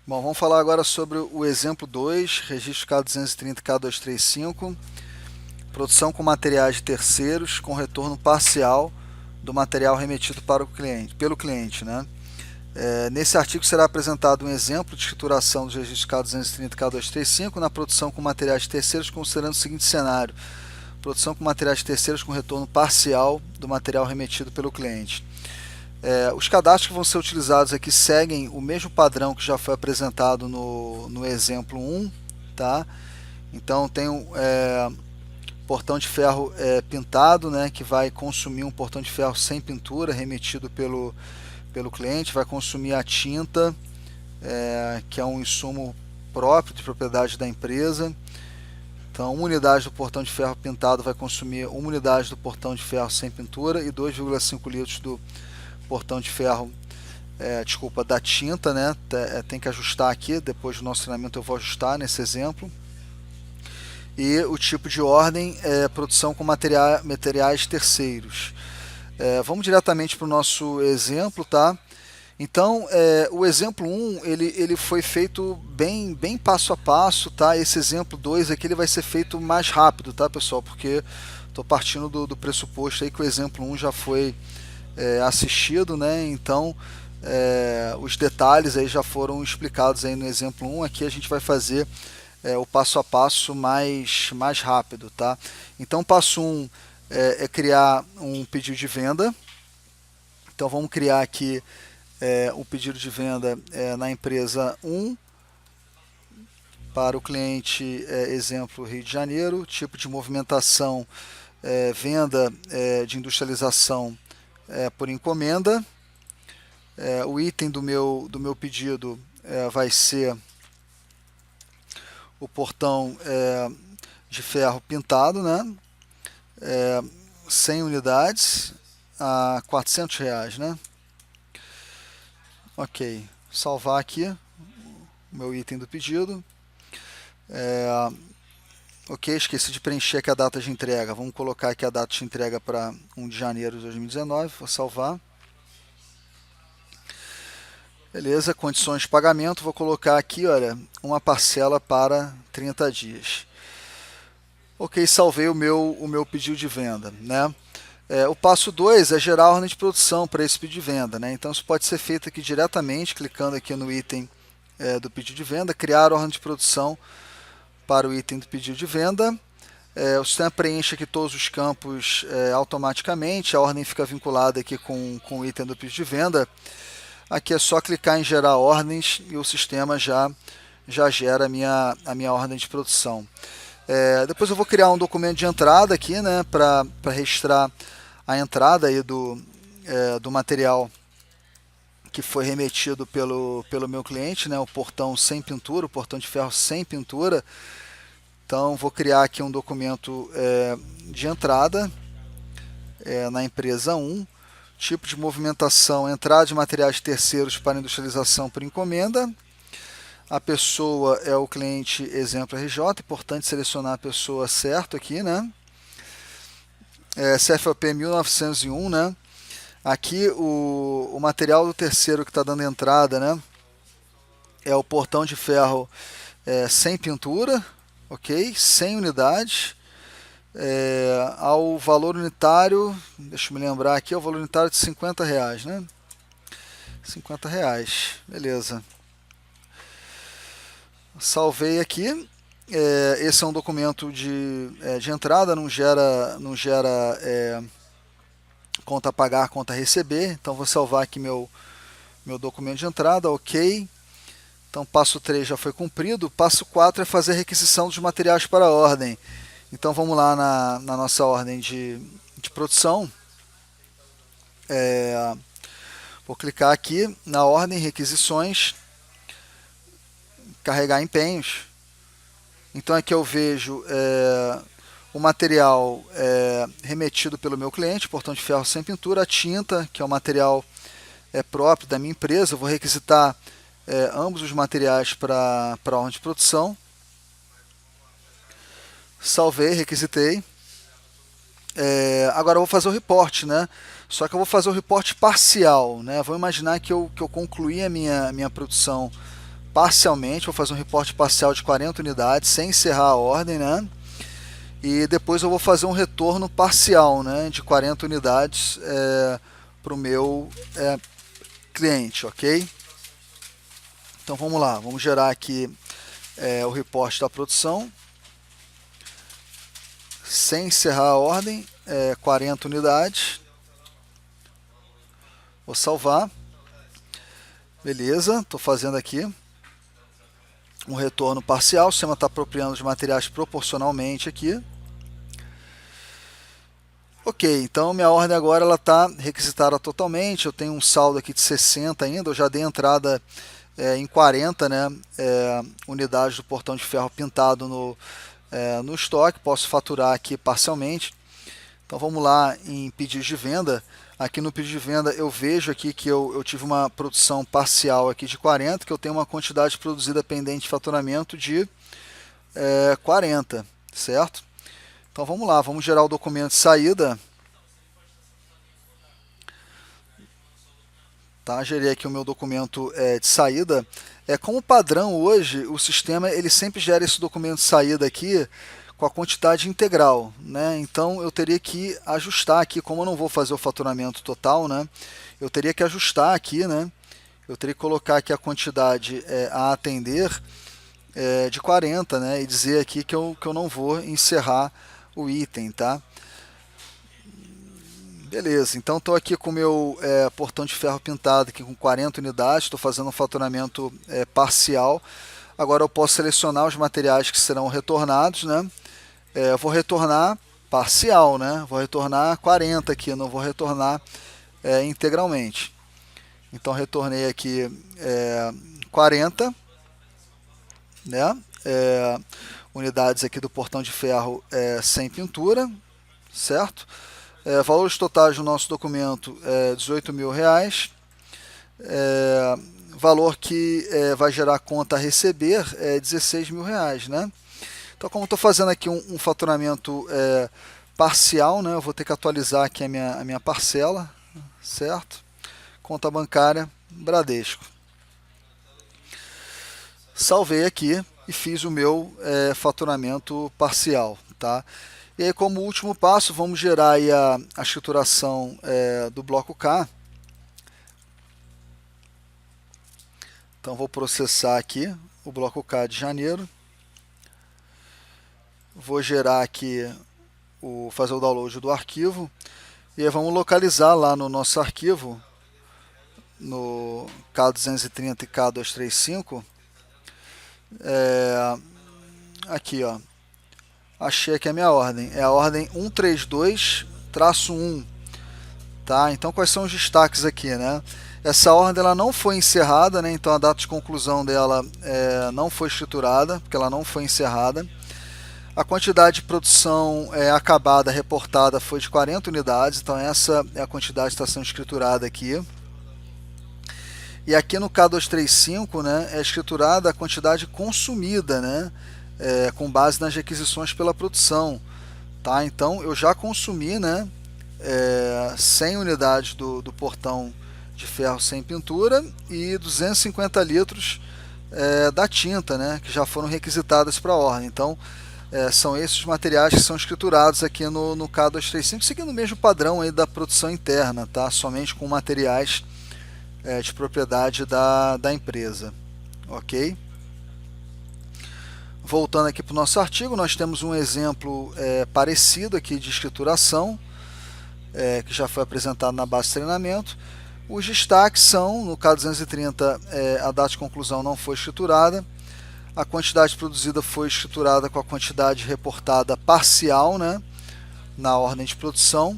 Bom, vamos falar agora sobre o exemplo 2, registro K230K235, produção com materiais de terceiros com retorno parcial do material remetido para o cliente, pelo cliente, né? Nesse artigo será apresentado um exemplo de escrituração dos registros K230K235 na produção com materiais de terceiros, considerando o seguinte cenário: produção com materiais de terceiros com retorno parcial do material remetido pelo cliente. Os cadastros que vão ser utilizados aqui seguem o mesmo padrão que já foi apresentado no exemplo 1, tá? Então tem portão de ferro pintado, né, que vai consumir um portão de ferro sem pintura remetido pelo cliente, vai consumir a tinta, que é um insumo próprio de propriedade da empresa. Então, uma unidade do portão de ferro pintado vai consumir uma unidade do portão de ferro sem pintura e 2,5 litros do portão de ferro, da tinta, né? Tem que ajustar aqui, depois do nosso treinamento eu vou ajustar nesse exemplo. E o tipo de ordem é produção com materiais terceiros. Vamos diretamente para o nosso exemplo, tá? Então, o exemplo 1 ele foi feito bem passo a passo, tá? Esse exemplo 2 aqui ele vai ser feito mais rápido, tá, pessoal? Porque estou partindo do pressuposto aí que o exemplo 1 já foi assistido, né? Então, os detalhes aí já foram explicados aí no exemplo 1. Aqui a gente vai fazer o passo a passo mais rápido, tá? Então, passo 1 é criar um pedido de venda. Então, vamos criar aqui o pedido de venda na empresa 1 para o cliente, exemplo, Rio de Janeiro. Tipo de movimentação, venda de industrialização por encomenda. O item do meu pedido vai ser o portão de ferro pintado, né? 100 unidades a R$ 400, né? Ok, salvar aqui o meu item do pedido. Ok, esqueci de preencher aqui a data de entrega. Vamos colocar aqui a data de entrega para 1 de janeiro de 2019. Vou salvar. Beleza, condições de pagamento. Vou colocar aqui, olha, uma parcela para 30 dias. Ok, salvei o meu pedido de venda, né? O passo 2 é gerar a ordem de produção para esse pedido de venda, né? Então isso pode ser feito aqui diretamente, clicando aqui no item do pedido de venda, criar a ordem de produção para o item do pedido de venda. O sistema preenche aqui todos os campos automaticamente, a ordem fica vinculada aqui com o item do pedido de venda. Aqui é só clicar em gerar ordens e o sistema já gera a minha ordem de produção. Depois eu vou criar um documento de entrada aqui, né, para registrar a entrada aí do material que foi remetido pelo meu cliente, né, o portão sem pintura, o portão de ferro sem pintura. Então vou criar aqui um documento de entrada na empresa 1. Tipo de movimentação, entrada de materiais terceiros para industrialização por encomenda. A pessoa é o cliente exemplo RJ, importante selecionar a pessoa certa aqui, né? CFOP 1901, né? Aqui o material do terceiro que está dando entrada, né? É o portão de ferro sem pintura, ok? 100 unidades. Ao valor unitário, deixa eu me lembrar aqui, é o valor unitário de R$ 50, né? R$ 50, beleza. Salvei aqui. Esse é um documento de entrada, não gera conta a pagar, conta a receber. Então vou salvar aqui meu documento de entrada, ok. Então passo 3 já foi cumprido. Passo 4 é fazer a requisição dos materiais para a ordem. Então vamos lá na nossa ordem de produção. Vou clicar aqui na ordem requisições, carregar empenhos. Então aqui eu vejo o material remetido pelo meu cliente, portão de ferro sem pintura, a tinta, que é o material próprio da minha empresa. Eu vou requisitar ambos os materiais para a ordem de produção. Salvei, requisitei. Agora eu vou fazer o report, né? Só que eu vou fazer o report parcial, né? Vou imaginar que eu concluí a minha produção parcialmente, vou fazer um reporte parcial de 40 unidades, sem encerrar a ordem, né? E depois eu vou fazer um retorno parcial, né, de 40 unidades para o meu cliente, ok? Então vamos lá, vamos gerar aqui o reporte da produção, sem encerrar a ordem, 40 unidades, vou salvar, beleza, estou fazendo aqui um retorno parcial, o sistema está apropriando os materiais proporcionalmente aqui. Ok, então minha ordem agora ela está requisitada totalmente, eu tenho um saldo aqui de 60 ainda, eu já dei entrada em 40, né, unidades do portão de ferro pintado no estoque, posso faturar aqui parcialmente. Então vamos lá em pedidos de venda. Aqui no pedido de venda eu vejo aqui que eu tive uma produção parcial aqui de 40, que eu tenho uma quantidade produzida pendente de faturamento de 40, certo? Então vamos lá, vamos gerar o documento de saída. Tá, gerei aqui o meu documento de saída. Como padrão hoje, o sistema ele sempre gera esse documento de saída aqui com a quantidade integral, né? Então eu teria que ajustar aqui, como eu não vou fazer o faturamento total, né? Eu teria que ajustar aqui, né? Eu teria que colocar aqui a quantidade a atender de 40, né? E dizer aqui que eu não vou encerrar o item, tá? Beleza, então estou aqui com o meu portão de ferro pintado aqui com 40 unidades, estou fazendo um faturamento parcial. Agora eu posso selecionar os materiais que serão retornados, né? Eu vou retornar parcial, né? Vou retornar 40 aqui, não vou retornar integralmente. Então retornei aqui 40, né? Unidades aqui do portão de ferro sem pintura, certo? Valores totais do nosso documento é R$18.000. Valor que vai gerar conta a receber é R$16.000, né? Então, como estou fazendo aqui um faturamento parcial, né? Eu vou ter que atualizar aqui a minha parcela, certo? Conta bancária Bradesco. Salvei aqui e fiz o meu faturamento parcial, tá? E aí, como último passo, vamos gerar aí a escrituração do bloco K. Então, vou processar aqui o bloco K de janeiro. Vou gerar aqui, fazer o download do arquivo. E aí vamos localizar lá no nosso arquivo, no K230 e K235. Aqui, ó. Achei aqui a minha ordem, é a ordem 132-1, tá? Então quais são os destaques aqui, né? Essa ordem ela não foi encerrada, né? Então a data de conclusão dela não foi escriturada, porque ela não foi encerrada. A quantidade de produção acabada, reportada, foi de 40 unidades, então essa é a quantidade que está sendo escriturada aqui. E aqui no K235, né, é escriturada a quantidade consumida, né? Com base nas requisições pela produção, tá? Então eu já consumi, né, 100 unidades do portão de ferro sem pintura e 250 litros da tinta, né, que já foram requisitadas para a ordem. Então são esses os materiais que são escriturados aqui no K235, seguindo o mesmo padrão aí da produção interna, tá? Somente com materiais de propriedade da empresa, ok? Voltando aqui para o nosso artigo, nós temos um exemplo parecido aqui de escrituração, que já foi apresentado na base de treinamento. Os destaques são, no K230, a data de conclusão não foi escriturada, a quantidade produzida foi escriturada com a quantidade reportada parcial, né, na ordem de produção,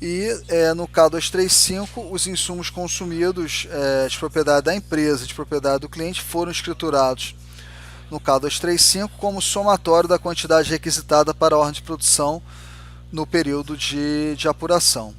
e no K235, os insumos consumidos de propriedade da empresa e de propriedade do cliente foram escriturados no K235 como somatório da quantidade requisitada para a ordem de produção no período de apuração.